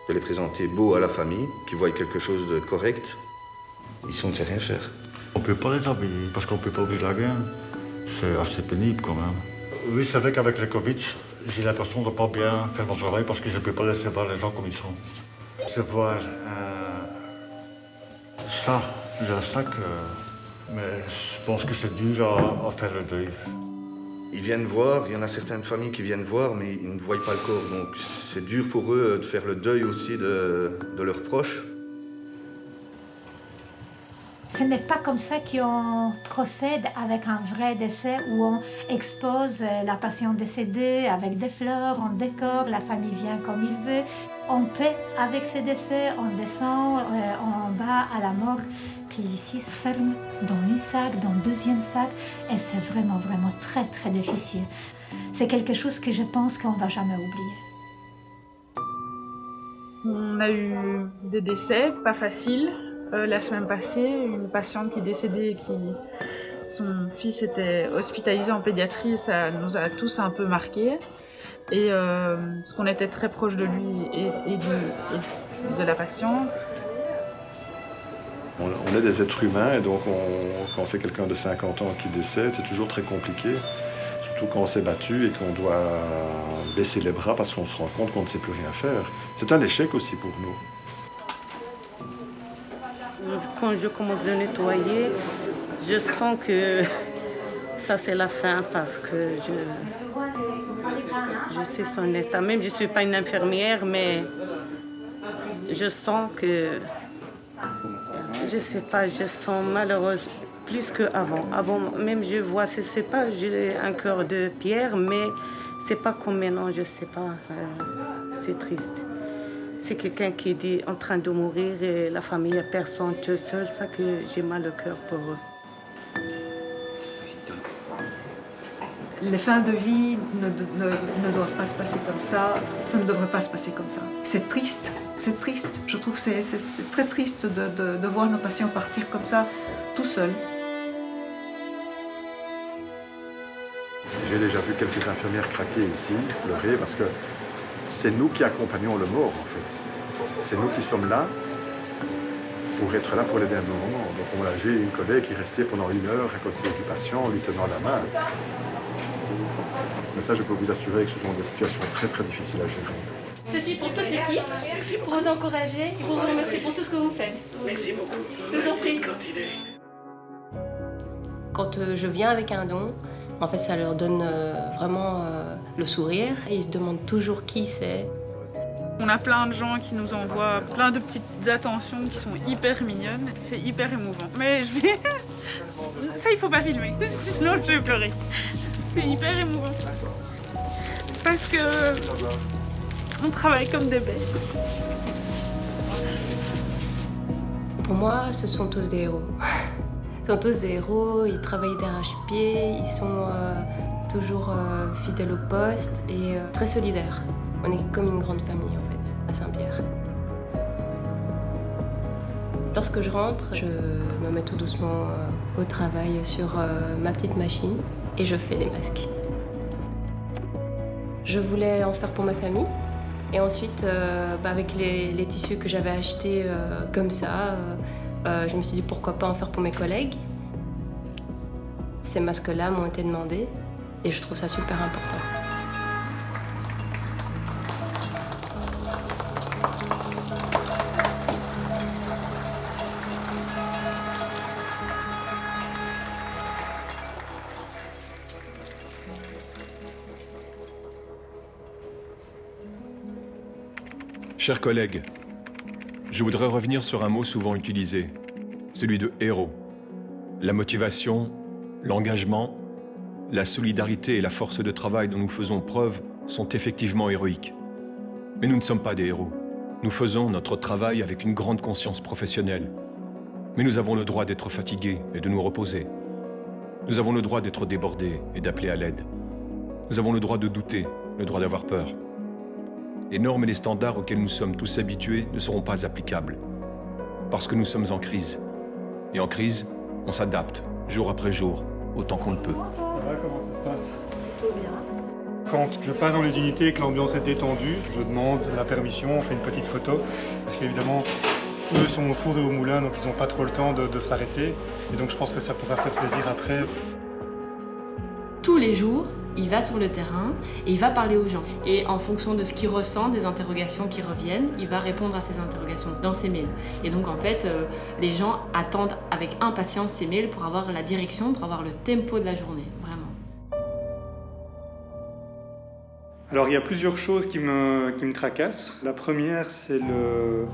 de les présenter beaux à la famille, qu'ils voient quelque chose de correct. Ici, on ne sait rien faire. On ne peut pas les habiller parce qu'on ne peut pas ouvrir la gaine. C'est assez pénible quand même. Oui, c'est vrai qu'avec le Covid, j'ai l'impression de ne pas bien faire mon travail parce que je ne peux pas laisser voir les gens comme ils sont. C'est voir ça, j'ai un sac, mais je pense que c'est dur à faire le deuil. Ils viennent voir, il y en a certaines familles qui viennent voir, mais ils ne voient pas le corps. Donc c'est dur pour eux de faire le deuil aussi de leurs proches. Ce n'est pas comme ça qu'on procède avec un vrai décès où on expose la patiente décédée avec des fleurs, on décore, la famille vient comme il veut. On paie avec ces décès, on descend en bas à la morgue. Puis ici, se ferme dans un sac, dans le deuxième sac, et c'est vraiment, vraiment très, très difficile. C'est quelque chose que je pense qu'on ne va jamais oublier. On a eu des décès, pas faciles. La semaine passée, une patiente qui est décédée et son fils était hospitalisé en pédiatrie, ça nous a tous un peu marqués. Et parce qu'on était très proche de lui et de la patiente. On est des êtres humains et donc quand c'est quelqu'un de 50 ans qui décède, c'est toujours très compliqué. Surtout quand on s'est battu et qu'on doit baisser les bras parce qu'on se rend compte qu'on ne sait plus rien faire. C'est un échec aussi pour nous. Quand je commence à nettoyer, je sens que ça c'est la fin parce que je sais son état. Même je ne suis pas une infirmière, mais je sens que, je sais pas, je sens malheureuse plus qu'avant. Avant, même je vois, c'est pas, j'ai un cœur de pierre, mais c'est pas comme maintenant, je sais pas, c'est triste. C'est quelqu'un qui est en train de mourir et la famille, personne, tout seul, ça que j'ai mal au cœur pour eux. Les fins de vie ne doivent pas se passer comme ça ne devrait pas se passer comme ça. C'est triste, je trouve que c'est très triste de voir nos patients partir comme ça, tout seuls. J'ai déjà vu quelques infirmières craquer ici, pleurer, parce que c'est nous qui accompagnons le mort, en fait. C'est nous qui sommes là pour être là pour les derniers moments. Donc j'ai une collègue qui restait pendant 1 heure à côté du patient, lui tenant la main. Mais ça, je peux vous assurer que ce sont des situations très très difficiles à gérer. Ceci pour toute l'équipe. Merci pour vous encourager. Pour vous remercier pour tout ce que vous faites. Merci beaucoup. Je vous en prie. Quand je viens avec un don, en fait, ça leur donne vraiment le sourire et ils se demandent toujours qui c'est. On a plein de gens qui nous envoient plein de petites attentions qui sont hyper mignonnes. C'est hyper émouvant. Mais je vais... Ça, il faut pas filmer, sinon je vais pleurer. C'est hyper émouvant. Parce que on travaille comme des bêtes. Pour moi, ce sont tous des héros. Ils sont tous des héros, ils travaillent d'arrache-pied, ils sont toujours fidèles au poste et très solidaires. On est comme une grande famille en fait, à Saint-Pierre. Lorsque je rentre, je me mets tout doucement au travail sur ma petite machine et je fais des masques. Je voulais en faire pour ma famille et ensuite, avec les tissus que j'avais achetés comme ça, je me suis dit pourquoi pas en faire pour mes collègues. Ces masques-là m'ont été demandés et je trouve ça super important. Chers collègues, je voudrais revenir sur un mot souvent utilisé, celui de héros. La motivation, l'engagement, la solidarité et la force de travail dont nous faisons preuve sont effectivement héroïques. Mais nous ne sommes pas des héros. Nous faisons notre travail avec une grande conscience professionnelle. Mais nous avons le droit d'être fatigués et de nous reposer. Nous avons le droit d'être débordés et d'appeler à l'aide. Nous avons le droit de douter, le droit d'avoir peur. Les normes et les standards auxquels nous sommes tous habitués ne seront pas applicables. Parce que nous sommes en crise. Et en crise, on s'adapte, jour après jour, autant qu'on le peut. Ça va, comment ça se passe ? plutôt bien. Quand je passe dans les unités et que l'ambiance est détendue, je demande la permission, on fait une petite photo. Parce qu'évidemment, eux sont au four et au moulin, donc ils n'ont pas trop le temps de s'arrêter. Et donc je pense que ça pourra faire plaisir après. Tous les jours, il va sur le terrain et il va parler aux gens. Et en fonction de ce qu'il ressent, des interrogations qui reviennent, il va répondre à ces interrogations dans ses mails. Et donc en fait, les gens attendent avec impatience ces mails pour avoir la direction, pour avoir le tempo de la journée, vraiment. Alors il y a plusieurs choses qui me tracassent. La première, c'est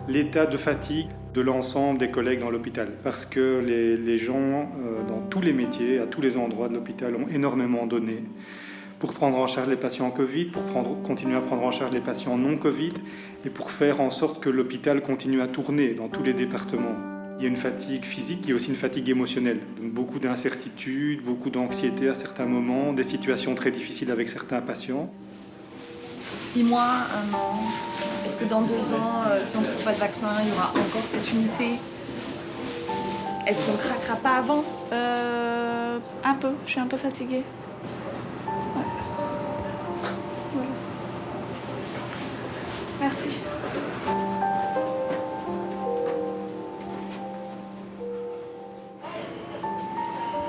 l'état de fatigue de l'ensemble des collègues dans l'hôpital. Parce que les gens, dans tous les métiers, à tous les endroits de l'hôpital, ont énormément donné pour prendre en charge les patients Covid, pour continuer à prendre en charge les patients non Covid et pour faire en sorte que l'hôpital continue à tourner dans tous les départements. Il y a une fatigue physique, il y a aussi une fatigue émotionnelle. Donc beaucoup d'incertitudes, beaucoup d'anxiété à certains moments, des situations très difficiles avec certains patients. 6 mois, 1 an, est-ce que dans 2 ans, si on ne trouve pas de vaccin, il y aura encore cette unité? Est-ce qu'on ne craquera pas avant? Un peu, je suis un peu fatiguée. Ouais. Voilà. Merci.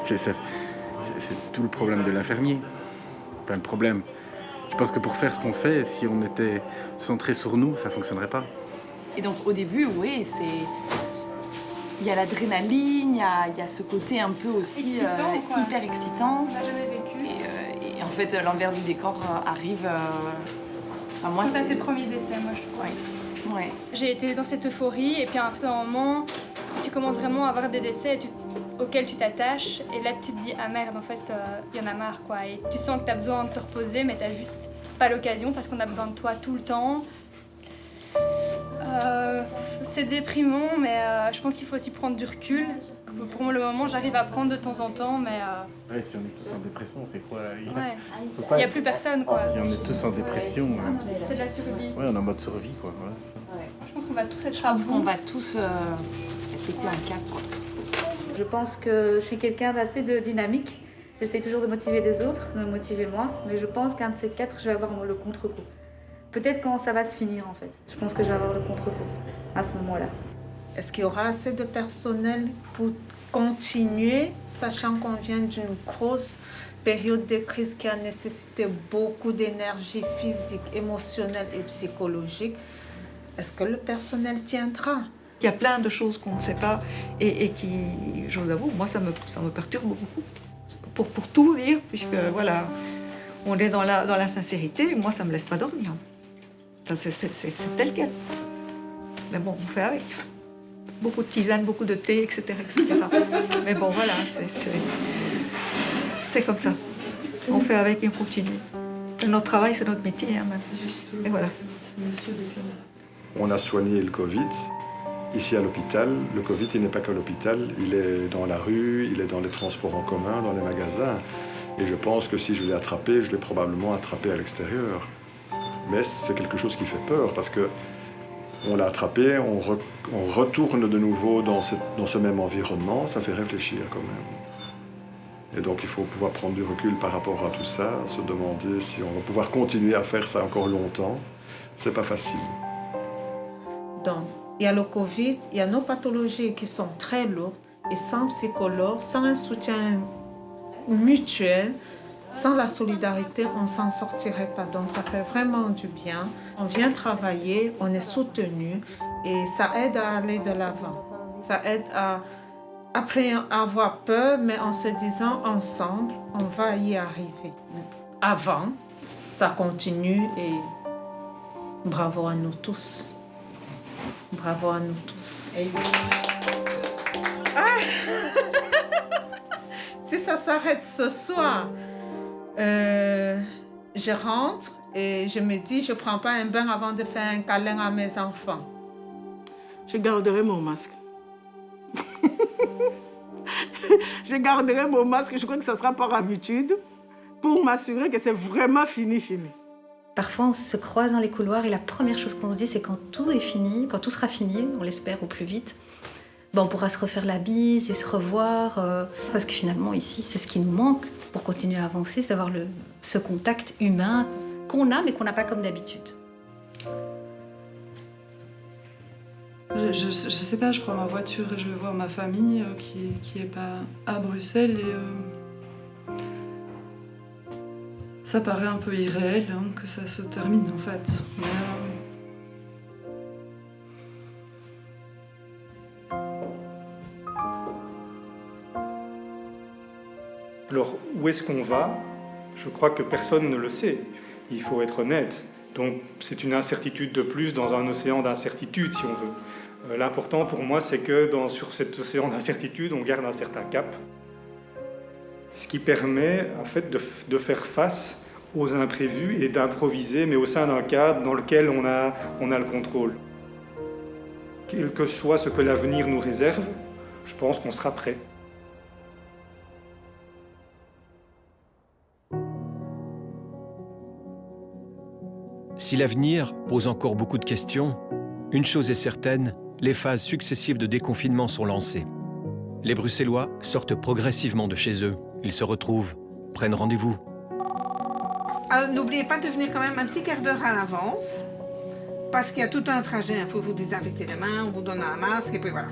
C'est tout le problème de l'infirmier. Enfin, le problème. Je pense que pour faire ce qu'on fait, si on était centré sur nous, ça ne fonctionnerait pas. Et donc au début, oui, il y a l'adrénaline, il y a ce côté un peu aussi hyper excitant. On n'a jamais vécu. Et en fait, l'envers du décor arrive. Moi, c'est tes premiers décès, moi, je trouve. Ouais. J'ai été dans cette euphorie, et puis à un certain moment, tu commences vraiment à avoir des décès auxquels tu t'attaches, et là tu te dis ah merde, en fait il y en a marre quoi, et tu sens que tu as besoin de te reposer, mais tu n'as juste pas l'occasion parce qu'on a besoin de toi tout le temps. C'est déprimant, mais je pense qu'il faut aussi prendre du recul. Pour le moment, j'arrive à prendre de temps en temps, mais... Ouais, si on est tous en dépression, on fait quoi là? Il n'y a plus personne quoi. Si on est tous en dépression... C'est de la survie. Ouais, on est en mode survie quoi. Ouais. Je pense qu'on va tous être Je pense qu'on va tous péter un cap quoi. Je pense que je suis quelqu'un d'assez dynamique. J'essaie toujours de motiver les autres, de me motiver moi, mais je pense qu'un de ces 4, je vais avoir le contre-coup. Peut-être quand ça va se finir en fait. Je pense que je vais avoir le contre-coup à ce moment-là. Est-ce qu'il y aura assez de personnel pour continuer, sachant qu'on vient d'une grosse période de crise qui a nécessité beaucoup d'énergie physique, émotionnelle et psychologique? Est-ce que le personnel tiendra? Il y a plein de choses qu'on ne sait pas et qui, je vous avoue, moi ça me perturbe beaucoup. Pour tout dire, puisque voilà, on est dans la sincérité, moi ça ne me laisse pas dormir. C'est tel quel. Mais bon, on fait avec. Beaucoup de tisanes, beaucoup de thé, etc. etc. Mais bon, voilà, c'est comme ça. On fait avec et on continue. Notre travail, c'est notre métier. Hein, même. Et voilà. On a soigné le Covid. Ici à l'hôpital, le Covid, il n'est pas qu'à l'hôpital, il est dans la rue, il est dans les transports en commun, dans les magasins. Et je pense que si je l'ai attrapé, je l'ai probablement attrapé à l'extérieur. Mais c'est quelque chose qui fait peur parce que on l'a attrapé, on retourne de nouveau dans ce même environnement, ça fait réfléchir quand même. Et donc il faut pouvoir prendre du recul par rapport à tout ça, se demander si on va pouvoir continuer à faire ça encore longtemps. C'est pas facile. Donc, il y a le Covid, il y a nos pathologies qui sont très lourdes et sans psychologue, sans un soutien mutuel, sans la solidarité, on ne s'en sortirait pas. Donc ça fait vraiment du bien. On vient travailler, on est soutenu et ça aide à aller de l'avant. Ça aide à après avoir peur, mais en se disant ensemble, on va y arriver. Avant, ça continue et bravo à nous tous. Bravo à nous tous. Ah si ça s'arrête ce soir, je rentre et je me dis, je ne prends pas un bain avant de faire un câlin à mes enfants. Je garderai mon masque. Je garderai mon masque, je crois que ça sera par habitude, pour m'assurer que c'est vraiment fini. Parfois, on se croise dans les couloirs et la première chose qu'on se dit, c'est quand tout est fini, quand tout sera fini, on l'espère au plus vite, on pourra se refaire la bise et se revoir. Parce que finalement, ici, c'est ce qui nous manque pour continuer à avancer, c'est d'avoir ce contact humain qu'on a, mais qu'on n'a pas comme d'habitude. Je sais pas, je prends ma voiture et je vais voir ma famille qui est pas à Bruxelles et ça paraît un peu irréel que ça se termine en fait. Mais, Alors, où est-ce qu'on va? Je crois que personne ne le sait. Il faut être honnête. Donc, c'est une incertitude de plus dans un océan d'incertitude, si on veut. L'important pour moi, c'est que sur cet océan d'incertitude, on garde un certain cap. Ce qui permet, en fait, de faire face aux imprévus et d'improviser, mais au sein d'un cadre dans lequel on a le contrôle. Quel que soit ce que l'avenir nous réserve, je pense qu'on sera prêt. Si l'avenir pose encore beaucoup de questions, une chose est certaine, les phases successives de déconfinement sont lancées. Les Bruxellois sortent progressivement de chez eux. Ils se retrouvent, prennent rendez-vous. Alors, n'oubliez pas de venir quand même un petit quart d'heure à l'avance, parce qu'il y a tout un trajet. Il faut vous désinfecter les mains, on vous donne un masque, et puis voilà.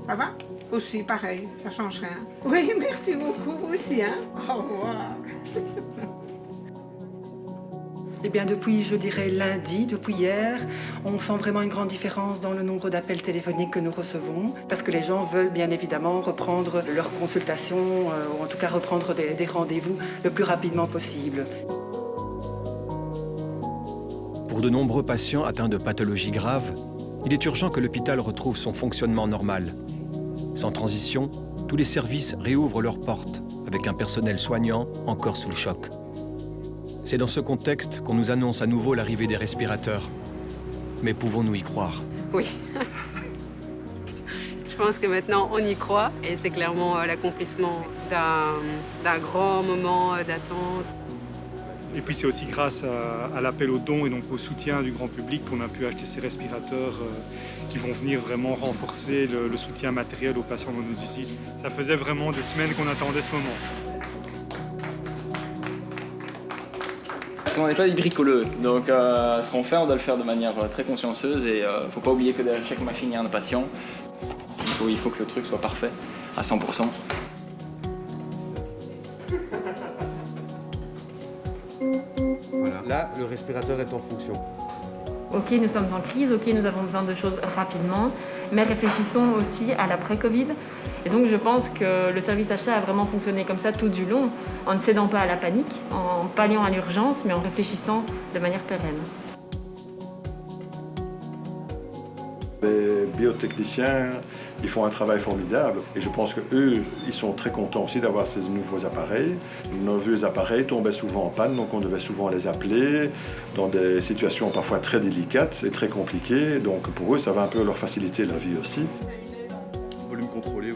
Ça va? Aussi, pareil, ça change rien. Oui, merci beaucoup, vous aussi, hein? Au revoir. Eh bien, depuis, je dirais, lundi, depuis hier, on sent vraiment une grande différence dans le nombre d'appels téléphoniques que nous recevons, parce que les gens veulent bien évidemment reprendre leurs consultations, ou en tout cas reprendre des rendez-vous le plus rapidement possible. Pour de nombreux patients atteints de pathologies graves, il est urgent que l'hôpital retrouve son fonctionnement normal. Sans transition, tous les services réouvrent leurs portes, avec un personnel soignant encore sous le choc. C'est dans ce contexte qu'on nous annonce à nouveau l'arrivée des respirateurs. Mais pouvons-nous y croire? Oui. Je pense que maintenant, on y croit. Et c'est clairement l'accomplissement d'un grand moment d'attente. Et puis c'est aussi grâce à l'appel aux dons et donc au soutien du grand public qu'on a pu acheter ces respirateurs qui vont venir vraiment renforcer le soutien matériel aux patients dans nos usines. Ça faisait vraiment des semaines qu'on attendait ce moment. On n'est pas des bricoleux, donc ce qu'on fait, on doit le faire de manière très consciencieuse et il ne faut pas oublier que derrière chaque machine, il y a un patient. Il faut que le truc soit parfait, à 100%. Voilà. Là, le respirateur est en fonction. Ok, nous sommes en crise, ok, nous avons besoin de choses rapidement, mais réfléchissons aussi à l'après-Covid. Et donc je pense que le service achat a vraiment fonctionné comme ça tout du long, en ne cédant pas à la panique, en palliant à l'urgence, mais en réfléchissant de manière pérenne. Les biotechniciens, ils font un travail formidable et je pense qu'eux, ils sont très contents aussi d'avoir ces nouveaux appareils. Nos vieux appareils tombaient souvent en panne, donc on devait souvent les appeler dans des situations parfois très délicates et très compliquées. Donc pour eux, ça va un peu leur faciliter la vie aussi. Volume contrôlé.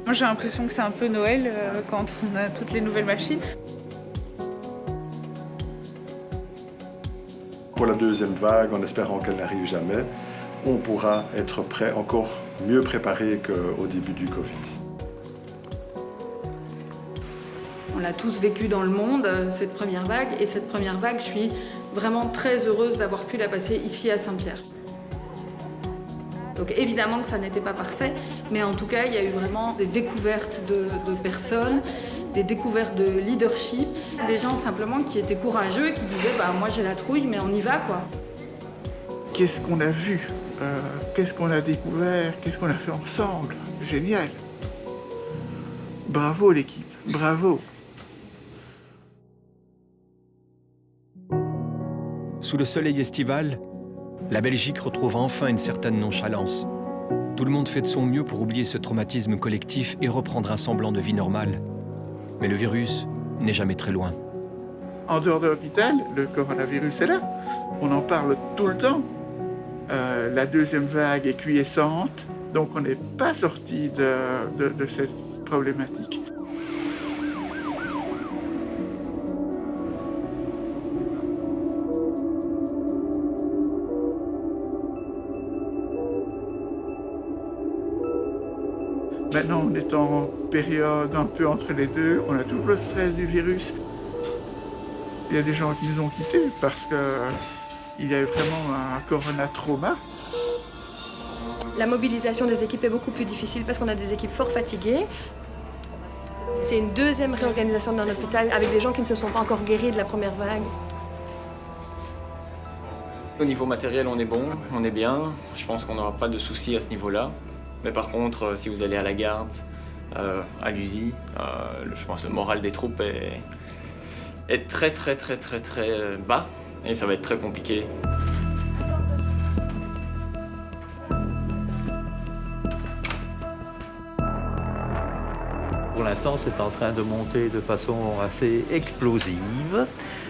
Moi j'ai l'impression que c'est un peu Noël quand on a toutes les nouvelles machines. Pour la deuxième vague, en espérant qu'elle n'arrive jamais, on pourra être prêt, encore mieux préparé qu'au début du Covid. On l'a tous vécu dans le monde, cette première vague. Et cette première vague, je suis vraiment très heureuse d'avoir pu la passer ici à Saint-Pierre. Donc évidemment que ça n'était pas parfait, mais en tout cas, il y a eu vraiment des découvertes de personnes, des découvertes de leadership, des gens simplement qui étaient courageux, qui disaient bah, « moi j'ai la trouille, mais on y va quoi ». Qu'est-ce qu'on a vu, qu'est-ce qu'on a découvert, qu'est-ce qu'on a fait ensemble. Génial. Bravo l'équipe, bravo. Sous le soleil estival, la Belgique retrouve enfin une certaine nonchalance. Tout le monde fait de son mieux pour oublier ce traumatisme collectif et reprendre un semblant de vie normale. Mais le virus n'est jamais très loin. En dehors de l'hôpital, le coronavirus est là. On en parle tout le temps. La deuxième vague est quiescente, donc on n'est pas sorti de cette problématique. Maintenant, on est en période un peu entre les deux. On a tout le stress du virus. Il y a des gens qui nous ont quittés parce qu'il y a eu vraiment un corona-trauma. La mobilisation des équipes est beaucoup plus difficile parce qu'on a des équipes fort fatiguées. C'est une deuxième réorganisation d'un hôpital avec des gens qui ne se sont pas encore guéris de la première vague. Au niveau matériel, on est bon, on est bien. Je pense qu'on n'aura pas de soucis à ce niveau-là. Mais par contre, si vous allez à la garde, à l'USI, je pense que le moral des troupes est très bas et ça va être très compliqué. Pour l'instant, c'est en train de monter de façon assez explosive,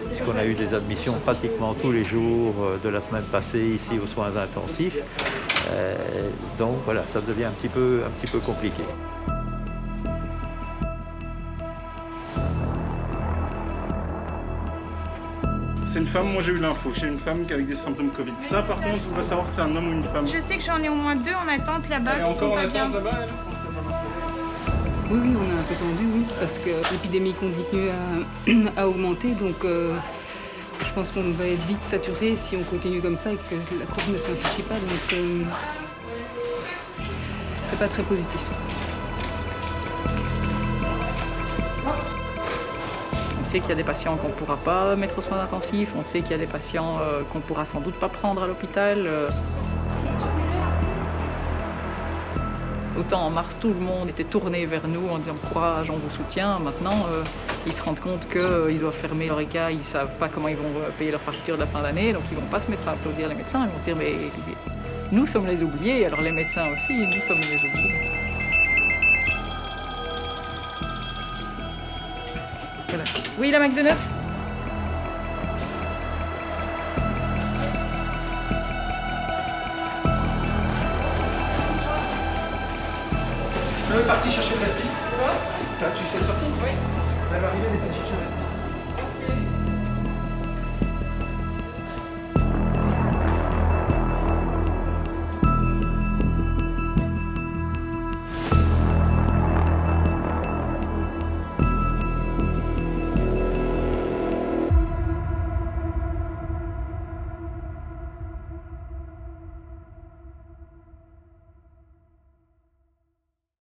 puisqu'on a eu des admissions pratiquement tous les jours de la semaine passée ici aux soins intensifs. Donc voilà, ça devient un petit peu compliqué. C'est une femme, moi j'ai eu l'info, j'ai une femme qui a avec des symptômes Covid. Ça par contre, je voudrais savoir si c'est un homme ou une femme. Je sais que j'en ai au moins 2 en attente là-bas qui sont pas bien. Oui, on a un peu tendu, oui, parce que l'épidémie continue à augmenter, donc je pense qu'on va être vite saturé si on continue comme ça et que la courbe ne s'infléchit pas, donc c'est pas très positif. On sait qu'il y a des patients qu'on ne pourra pas mettre aux soins intensifs, on sait qu'il y a des patients qu'on ne pourra sans doute pas prendre à l'hôpital. Autant en mars, tout le monde était tourné vers nous en disant courage, on vous soutient. Maintenant, ils se rendent compte qu'ils doivent fermer leur écart, ils ne savent pas comment ils vont payer leur facture de la fin d'année, donc ils ne vont pas se mettre à applaudir les médecins. Ils vont se dire mais nous sommes les oubliés, alors les médecins aussi, nous sommes les oubliés. Voilà. Oui, la Mac de 9 ? Elle est partie chercher le respi. C'est bon ? Tu t'es sorti ? Oui. Elle va arriver, elle est allée chercher le respi.